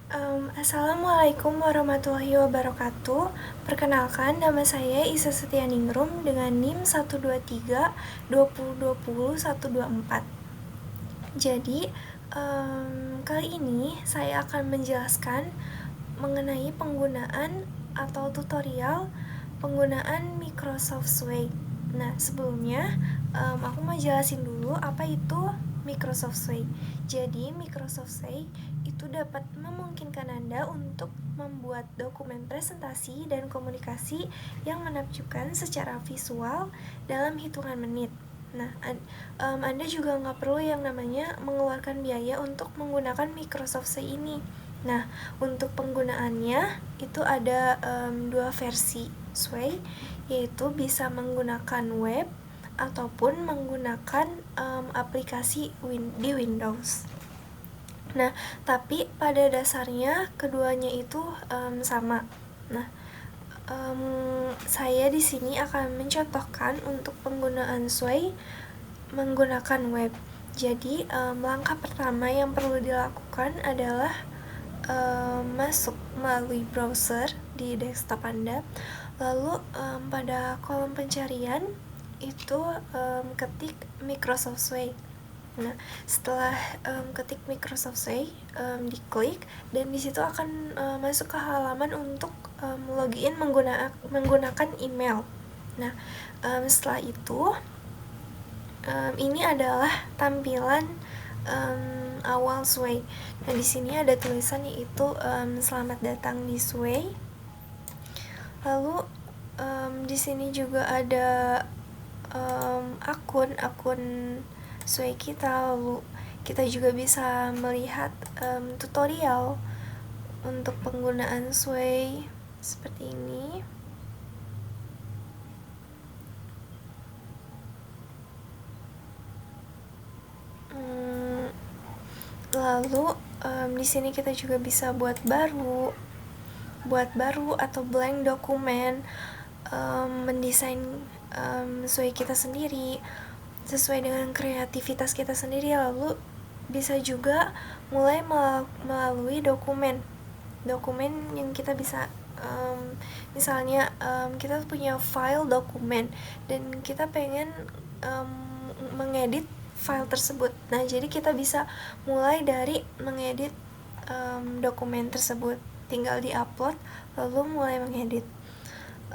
Assalamualaikum warahmatullahi wabarakatuh. Perkenalkan, nama saya Isa Setianingrum dengan NIM 123 2020 124. Jadi, kali ini saya akan menjelaskan mengenai penggunaan atau tutorial penggunaan Microsoft Sway. Nah, sebelumnya aku mau jelasin dulu apa itu Microsoft Sway. Jadi, Microsoft Sway itu dapat memungkinkan Anda untuk membuat dokumen presentasi dan komunikasi yang menakjubkan secara visual dalam hitungan menit. Nah, Anda juga nggak perlu yang namanya mengeluarkan biaya untuk menggunakan Microsoft Sway ini. Nah, untuk penggunaannya itu ada dua versi Sway, yaitu bisa menggunakan web ataupun menggunakan aplikasi di Windows. Nah, tapi pada dasarnya keduanya itu sama. Nah, saya di sini akan mencontohkan untuk penggunaan Sway menggunakan web. Jadi, langkah pertama yang perlu dilakukan adalah masuk melalui browser di desktop Anda. Lalu pada kolom pencarian itu ketik Microsoft Sway. Nah, setelah ketik Microsoft Sway, diklik dan di situ akan masuk ke halaman untuk login menggunakan email. Nah, setelah itu ini adalah tampilan awal Sway. Nah, di sini ada tulisan yaitu selamat datang di Sway. Lalu di sini juga ada akun Sway kita. Lalu kita juga bisa melihat tutorial untuk penggunaan Sway seperti ini. Lalu di sini kita juga bisa buat baru atau blank dokumen, mendesain Sway kita sendiri sesuai dengan kreativitas kita sendiri. Lalu bisa juga mulai melalui dokumen yang kita bisa misalnya kita punya file dokumen dan kita pengen mengedit file tersebut. Nah, jadi kita bisa mulai dari mengedit dokumen tersebut, tinggal di-upload lalu mulai mengedit.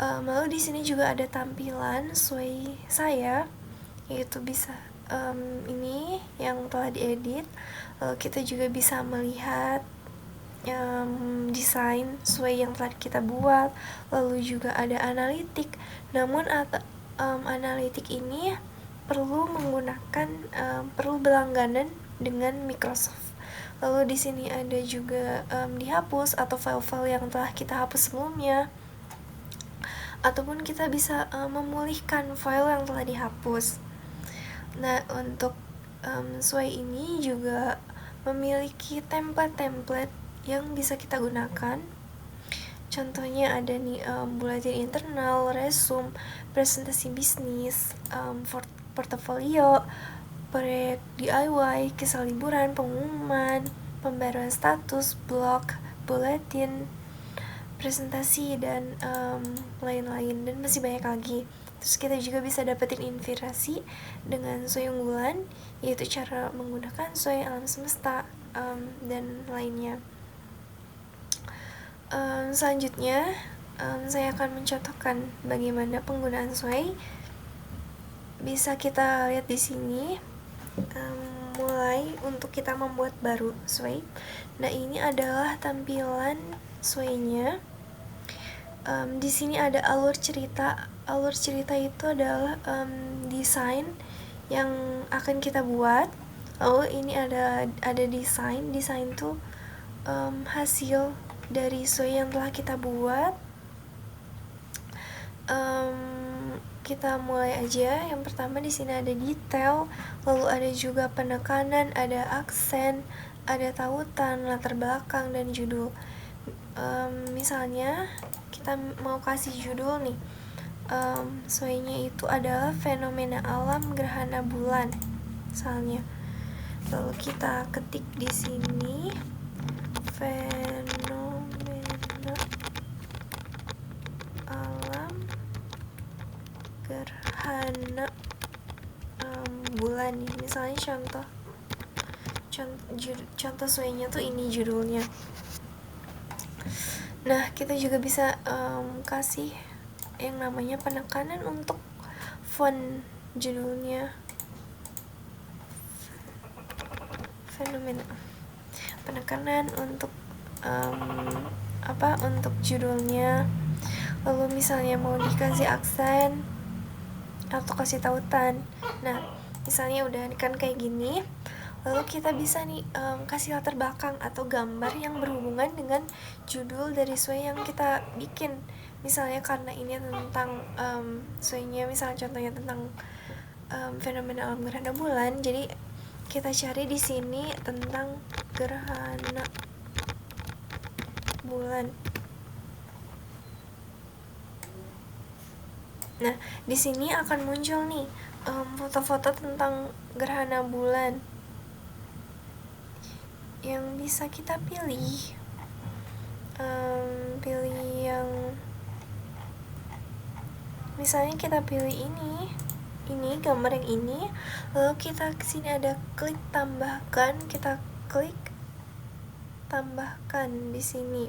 Lalu di sini juga ada tampilan Sway saya, yaitu bisa ini yang telah diedit. Lalu kita juga bisa melihat desain Sway yang telah kita buat. Lalu juga ada analitik. Namun analitik ini perlu berlangganan dengan Microsoft. Lalu di sini ada juga dihapus atau file-file yang telah kita hapus sebelumnya, ataupun kita bisa memulihkan file yang telah dihapus. Nah, untuk Sway ini juga memiliki template yang bisa kita gunakan. Contohnya ada nih buletin internal, resume, presentasi bisnis, portofolio, proyek DIY, kisah liburan, pengumuman, pembaruan status, blog, buletin, presentasi, dan lain-lain, dan masih banyak lagi. Terus kita juga bisa dapetin inspirasi dengan Sway unggulan, yaitu cara menggunakan Sway alam semesta dan lainnya. Selanjutnya saya akan mencontohkan bagaimana penggunaan Sway. Bisa kita lihat di sini, mulai untuk kita membuat baru Sway. Nah, ini adalah tampilan Sway-nya. Di sini ada alur cerita. Alur cerita itu adalah desain yang akan kita buat. Lalu ini ada desain tuh hasil dari Sway yang telah kita buat. Kita mulai aja. Yang pertama di sini ada detail, lalu ada juga penekanan, ada aksen, ada tautan, latar belakang, dan judul. Misalnya kita mau kasih judul nih, Sway-nya itu adalah fenomena alam gerhana bulan, misalnya. Lalu kita ketik di sini fenomena misalnya contoh sway-nya tuh ini judulnya. Nah, kita juga bisa kasih yang namanya penekanan untuk font judulnya, fenomena, penekanan untuk untuk judulnya. Lalu misalnya mau dikasih aksen atau kasih tautan. Nah, misalnya udah kan kayak gini, lalu kita bisa nih kasih latar belakang atau gambar yang berhubungan dengan judul dari sway yang kita bikin. Misalnya karena ini tentang sway-nya, misalnya contohnya tentang fenomena alam gerhana bulan, jadi kita cari di sini tentang gerhana bulan. Nah, di sini akan muncul nih foto-foto tentang gerhana bulan yang bisa kita pilih. Pilih yang misalnya kita pilih ini gambar yang ini, lalu kita kesini ada klik tambahkan, kita klik tambahkan di sini.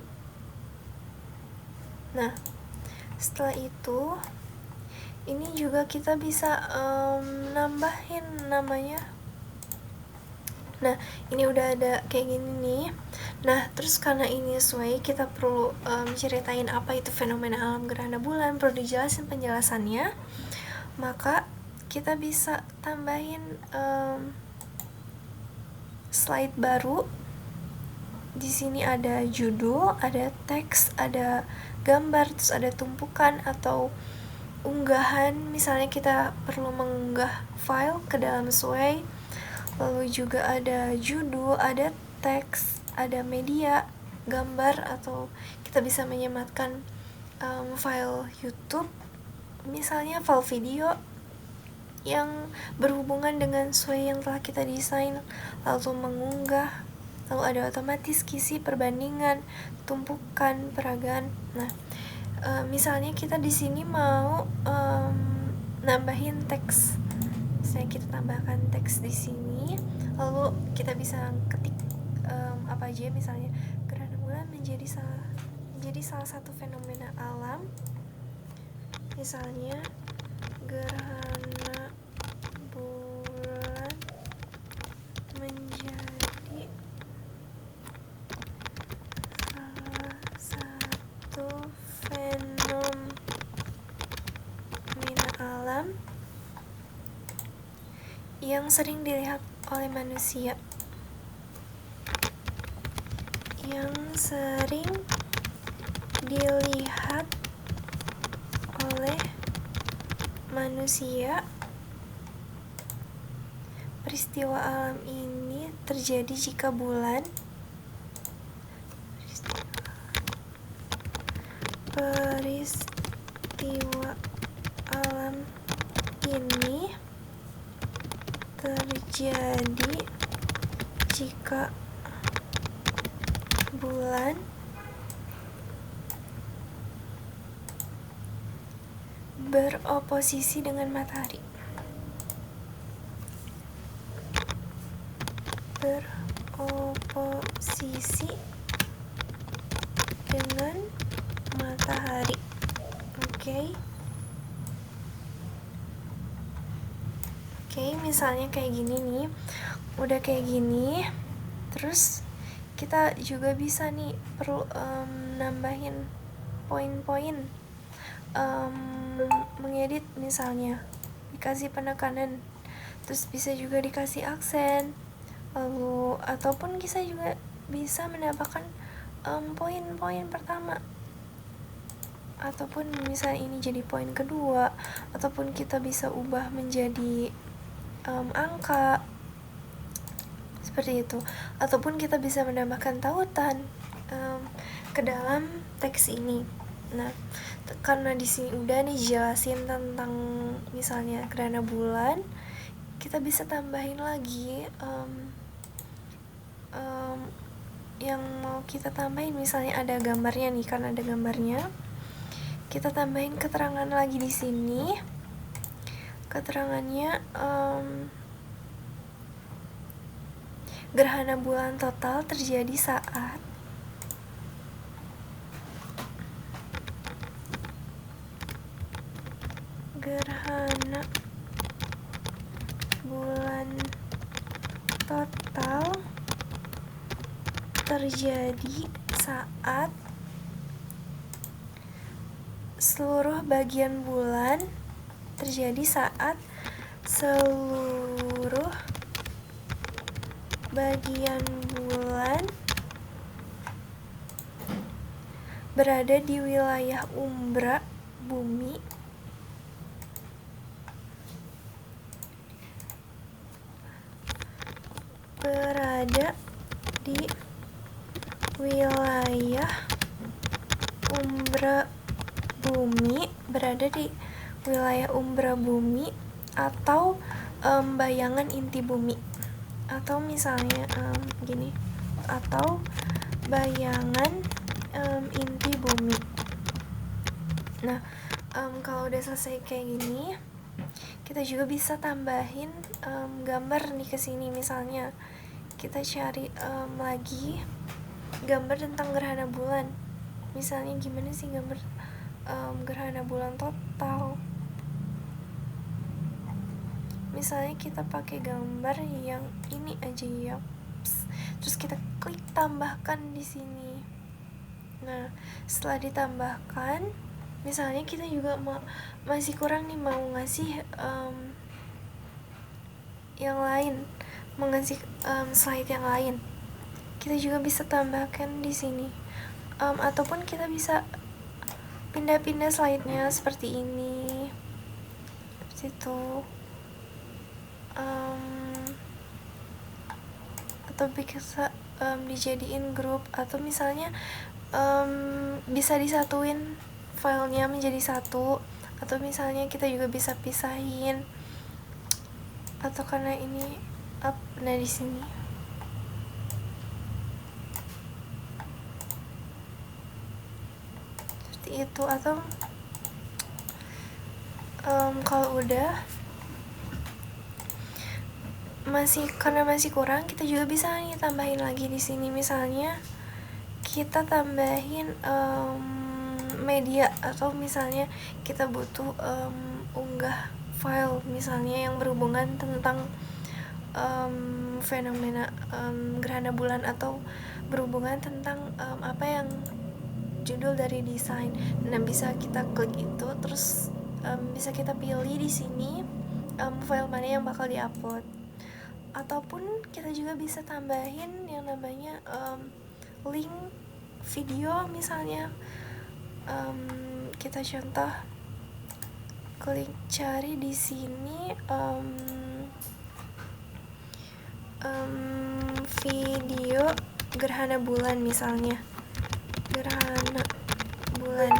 Nah, setelah itu ini juga kita bisa nambahin namanya. Nah, ini udah ada kayak gini nih. Nah, terus karena ini sway, kita perlu ceritain apa itu fenomena alam gerhana bulan, perlu dijelasin penjelasannya. Maka kita bisa tambahin slide baru. Di sini ada judul, ada teks, ada gambar, terus ada tumpukan atau unggahan. Misalnya kita perlu mengunggah file ke dalam sway. Lalu juga ada judul, ada teks, ada media, gambar, atau kita bisa menyematkan file YouTube, misalnya file video yang berhubungan dengan sway yang telah kita desain, lalu mengunggah, lalu ada otomatis kisi, perbandingan, tumpukan, peragaan. Nah, misalnya kita di sini mau nambahin teks, misalnya kita tambahkan teks di sini, lalu kita bisa ketik apa aja, misalnya gerhana bulan menjadi salah satu fenomena alam, misalnya gerhana bulan menjadi salah satu fenomena alam yang sering dilihat oleh manusia. Peristiwa alam ini terjadi jika bulan peristiwa alam ini terjadi jika bulan beroposisi dengan matahari. Beroposisi dengan matahari. Oke, misalnya kayak gini nih. Udah kayak gini, terus kita juga bisa nih perlu nambahin poin-poin, mengedit, misalnya dikasih penekanan, terus bisa juga dikasih aksen, lalu ataupun kita juga bisa menambahkan poin-poin pertama, ataupun misalnya ini jadi poin kedua, ataupun kita bisa ubah menjadi angka seperti itu, ataupun kita bisa menambahkan tautan ke dalam teks ini. Nah, karena di sini udah nih jelasin tentang misalnya gerhana bulan, kita bisa tambahin lagi yang mau kita tambahin, misalnya ada gambarnya nih, karena ada gambarnya, kita tambahin keterangan lagi di sini. Keterangannya Gerhana bulan total terjadi saat gerhana bulan total terjadi saat seluruh bagian bulan berada di wilayah umbra bumi atau bayangan inti bumi, atau misalnya gini, atau bayangan inti bumi. Nah, kalau udah selesai kayak gini, kita juga bisa tambahin gambar nih ke sini. Misalnya kita cari lagi gambar tentang gerhana bulan. Misalnya gimana sih gambar gerhana bulan total? Misalnya kita pakai gambar yang ini aja ya, terus kita klik tambahkan di sini. Nah, setelah ditambahkan, misalnya kita juga masih kurang nih, mau ngasih yang lain, mau ngasih slide yang lain, kita juga bisa tambahkan di sini. Ataupun kita bisa pindah-pindah slide-nya seperti ini, seperti itu. Atau bisa dijadiin grup, atau misalnya bisa disatuin filenya menjadi satu, atau misalnya kita juga bisa pisahin, atau karena ini nah di sini seperti itu. Atau kalau udah karena masih kurang, kita juga bisa nih tambahin lagi di sini. Misalnya kita tambahin media, atau misalnya kita butuh unggah file misalnya yang berhubungan tentang fenomena gerhana bulan, atau berhubungan tentang apa yang judul dari desain. Nah, bisa kita klik itu, terus bisa kita pilih di sini file mana yang bakal diupload. Ataupun kita juga bisa tambahin yang namanya link video. Misalnya kita contoh klik cari di sini video gerhana bulan, misalnya gerhana bulan.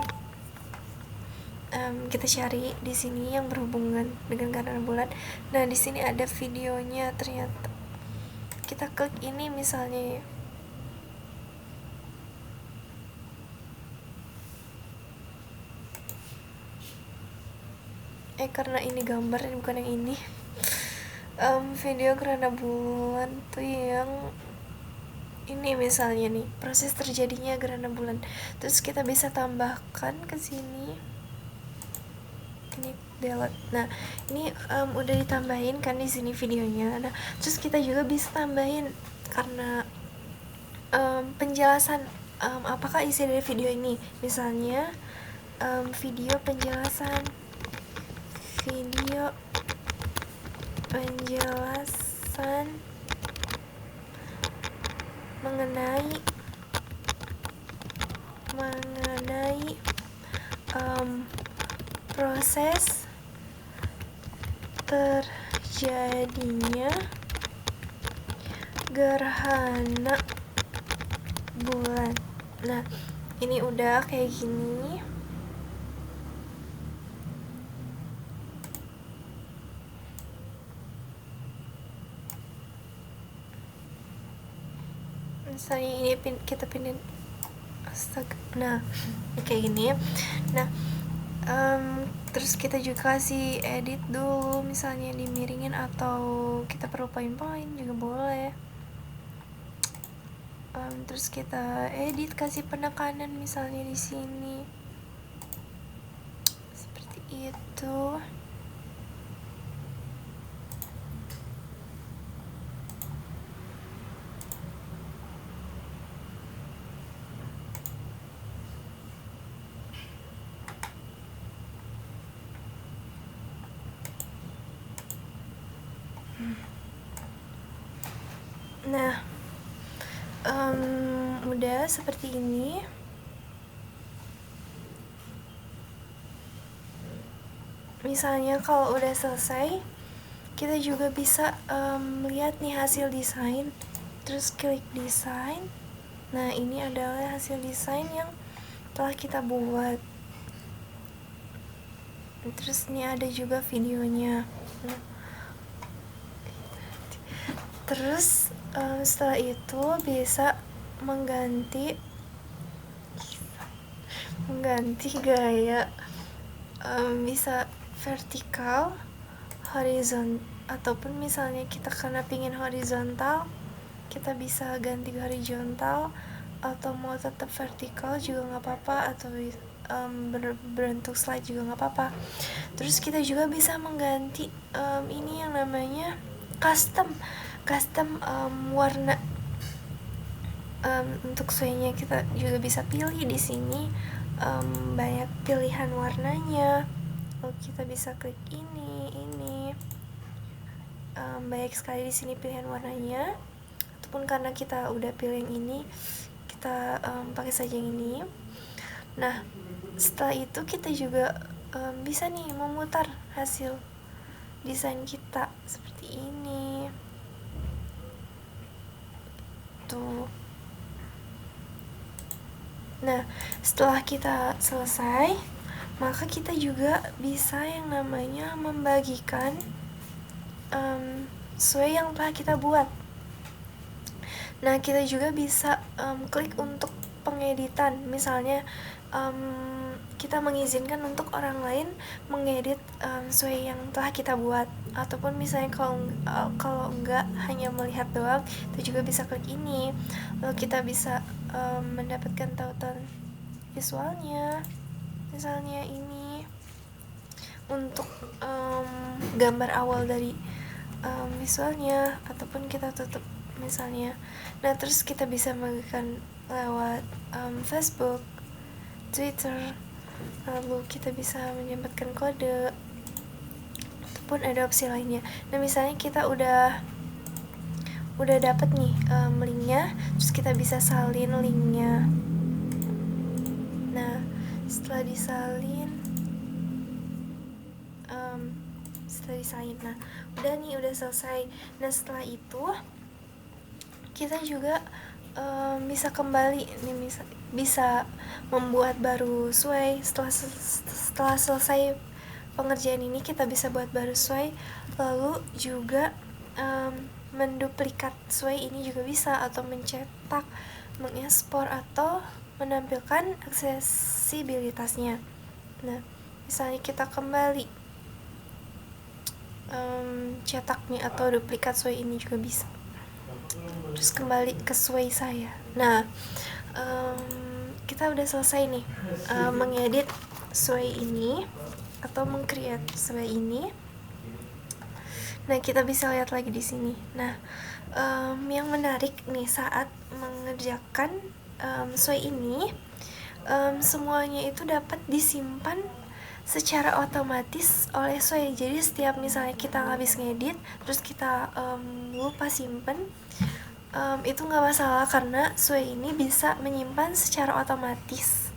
Kita cari di sini yang berhubungan dengan gerhana bulan. Nah, di sini ada videonya ternyata. Kita klik ini misalnya ya. Karena ini gambar bukan yang ini. Video gerhana bulan tuh yang ini misalnya nih, proses terjadinya gerhana bulan. Terus kita bisa tambahkan ke sini. Ini delete. Nah, ini udah ditambahin kan di sini videonya. Nah, terus kita juga bisa tambahin karena penjelasan apakah isi dari video ini. Misalnya video penjelasan mengenai proses terjadinya gerhana bulan. Nah, ini udah kayak gini. Misalnya ini kita pindah, astaga. Nah, kayak gini. Nah, terus kita juga kasih edit dulu, misalnya dimiringin atau kita perlu point-point juga boleh. terus kita edit, kasih penekanan misalnya di sini seperti itu. Nah, udah seperti ini. Misalnya kalau udah selesai, kita juga bisa lihat nih hasil desain, terus klik desain. Nah, ini adalah hasil desain yang telah kita buat. Terus ini ada juga videonya. Terus setelah itu bisa mengganti gaya, bisa vertikal, horizontal, ataupun misalnya kita karena pingin horizontal, kita bisa ganti horizontal, atau mau tetap vertikal juga nggak apa-apa, atau berbentuk slide juga nggak apa-apa. Terus kita juga bisa mengganti ini yang namanya custom warna. Untuk sway-nya kita juga bisa pilih di sini, banyak pilihan warnanya. Lalu kita bisa klik ini, banyak sekali di sini pilihan warnanya. Ataupun karena kita udah pilih yang ini, kita pakai saja yang ini. Nah, setelah itu kita juga bisa nih memutar hasil desain kita seperti ini. Tuh. Nah, setelah kita selesai, maka kita juga bisa yang namanya membagikan sway yang telah kita buat. Nah, kita juga bisa klik untuk pengeditan. Misalnya kita mengizinkan untuk orang lain mengedit sway yang telah kita buat, ataupun misalnya kalau enggak hanya melihat doang, kita juga bisa klik ini. Lalu kita bisa mendapatkan tautan visualnya, misalnya ini untuk gambar awal dari visualnya, ataupun kita tutup misalnya. Nah, terus kita bisa membagikan lewat Facebook, Twitter, lalu kita bisa menyampaikan kode, ataupun ada opsi lainnya. Nah, misalnya kita udah dapet nih linknya, terus kita bisa salin linknya. Nah, setelah disalin, nah udah nih, udah selesai. Nah, setelah itu kita juga bisa kembali nih, bisa membuat baru sway. Setelah selesai pengerjaan ini, kita bisa buat baru sway, lalu juga menduplikat sway ini juga bisa, atau mencetak, mengekspor, atau menampilkan aksesibilitasnya. Nah, misalnya kita kembali cetak nih atau duplikat sway ini juga bisa. Terus kembali ke sway saya. Nah, kita udah selesai nih mengedit sway ini atau meng-create sway ini. Nah, kita bisa lihat lagi di sini. Nah, yang menarik nih saat mengerjakan sway ini, semuanya itu dapat disimpan secara otomatis oleh sway. Jadi setiap misalnya kita habis ngedit, terus kita lupa simpen, itu nggak masalah, karena sway ini bisa menyimpan secara otomatis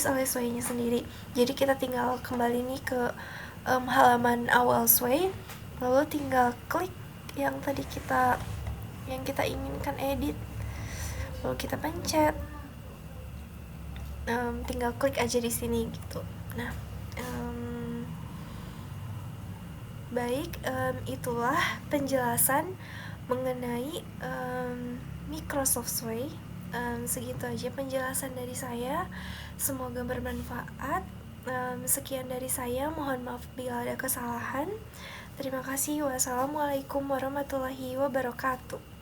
oleh sway-nya sendiri. Jadi kita tinggal kembali nih ke halaman awal sway, lalu tinggal klik yang tadi kita inginkan edit, lalu kita pencet, tinggal klik aja di sini gitu. Nah, baik, itulah penjelasan mengenai Microsoft Sway. Segitu aja penjelasan dari saya, semoga bermanfaat. Sekian dari saya, mohon maaf bila ada kesalahan. Terima kasih. Wassalamualaikum warahmatullahi wabarakatuh.